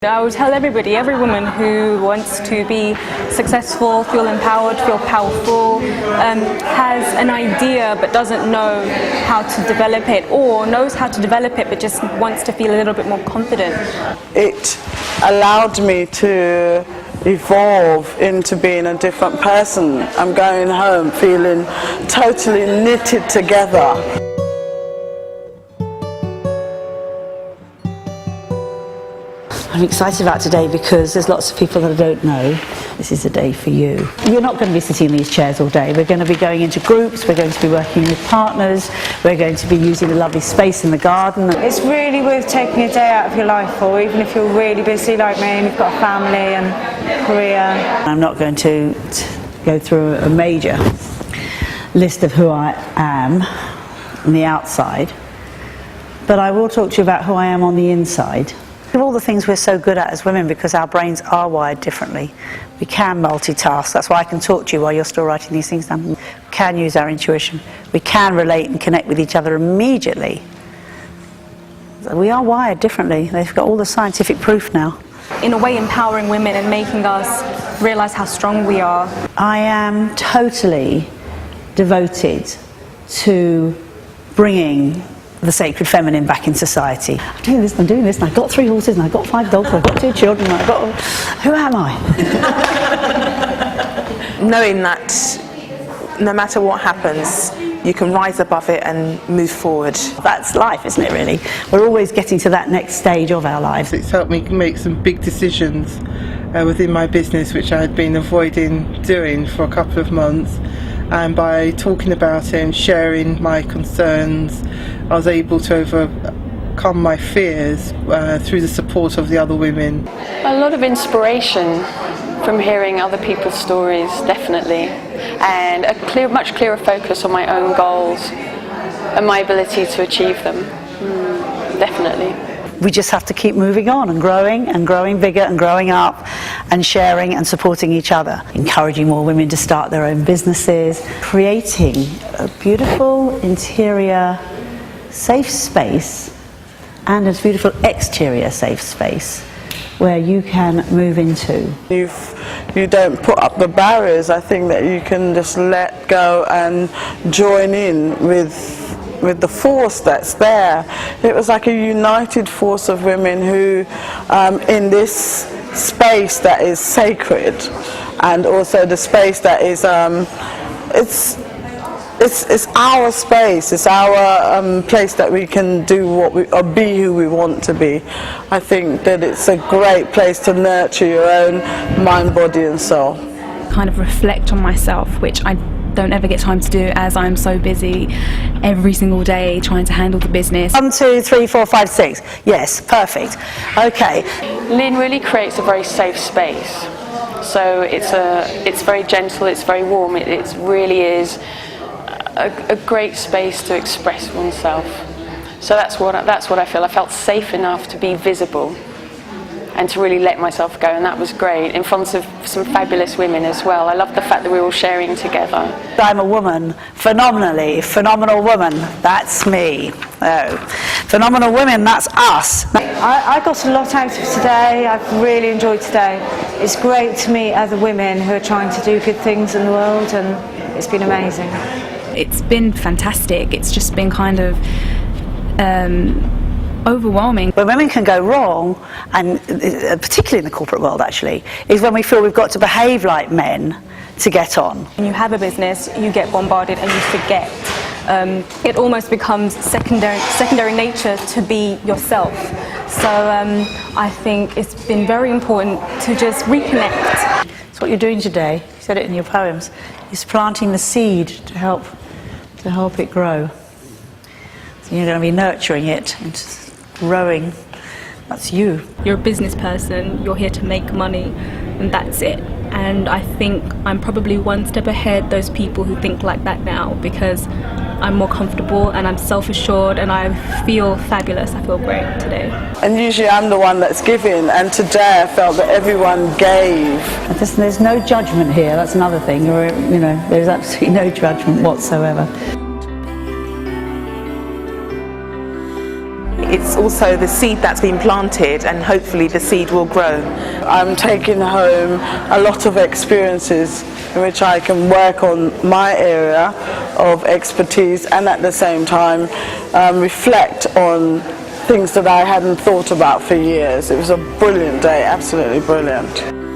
I would tell everybody, every woman who wants to be successful, feel empowered, feel powerful, has an idea but doesn't know how to develop it, or knows how to develop it but just wants to feel a little bit more confident. It allowed me to evolve into being a different person. I'm going home feeling totally knitted together. I'm excited about today because there's lots of people that I don't know. This is a day for you. You're not going to be sitting in these chairs all day. We're going to be going into groups, we're going to be working with partners, we're going to be using a lovely space in the garden. It's really worth taking a day out of your life for, even if you're really busy like me and you've got a family and career. I'm not going to go through a major list of who I am on the outside, but I will talk to you about who I am on the inside. Of all the things we're so good at as women, because our brains are wired differently. We can multitask. That's why I can talk to you while you're still writing these things down. We can use our intuition. We can relate and connect with each other immediately. We are wired differently. They've got all the scientific proof now. In a way, empowering women and making us realise how strong we are. I am totally devoted to bringing the sacred feminine back in society. I'm doing this, and I've got 3 horses, and I've got 5 dogs, and I've got 2 children, and who am I? Knowing that no matter what happens, you can rise above it and move forward. That's life, isn't it, really? We're always getting to that next stage of our lives. It's helped me make some big decisions within my business, which I had been avoiding doing for a couple of months. And by talking about it and sharing my concerns, I was able to overcome my fears through the support of the other women. A lot of inspiration from hearing other people's stories, definitely, and a much clearer focus on my own goals and my ability to achieve them, definitely. We just have to keep moving on and growing bigger and growing up and sharing and supporting each other. Encouraging more women to start their own businesses. Creating a beautiful interior safe space and a beautiful exterior safe space where you can move into. If you don't put up the barriers, I think that you can just let go and join in with the force that's there. It was like a united force of women who, in this space that is sacred, and also the space that is, it's our space, it's our place that we can do or be who we want to be. I think that it's a great place to nurture your own mind, body and soul. Kind of reflect on myself, which I don't ever get time to do as I'm so busy every single day trying to handle the business. 1, 2, 3, 4, 5, 6. Yes, perfect. Okay. Lynne really creates a very safe space. So it's very gentle, it's very warm, it really is a great space to express oneself. So that's what I feel. I felt safe enough to be visible and to really let myself go, and that was great, in front of some fabulous women as well. I love the fact that we're all sharing together. I'm a woman, phenomenal woman, that's me. Oh. Phenomenal women, that's us. I got a lot out of today. I've really enjoyed today. It's great to meet other women who are trying to do good things in the world, and it's been amazing. It's been fantastic. It's just been kind of overwhelming. Where women can go wrong, and particularly in the corporate world actually, is when we feel we've got to behave like men to get on. When you have a business, you get bombarded and you forget. It almost becomes secondary nature to be yourself. So I think it's been very important to just reconnect. It's what you're doing today, you said it in your poems, is planting the seed to help it grow. So you're going to be nurturing it and growing. That's you. You're a business person, you're here to make money, and that's it. And I think I'm probably one step ahead those people who think like that now, because I'm more comfortable and I'm self-assured and I feel fabulous. I feel great today. And usually I'm the one that's giving, and today I felt that everyone gave. There's no judgment here, that's another thing. There's absolutely no judgment whatsoever. it's also the seed that's been planted, and hopefully the seed will grow. I'm taking home a lot of experiences in which I can work on my area of expertise and at the same time reflect on things that I hadn't thought about for years. It was a brilliant day, absolutely brilliant.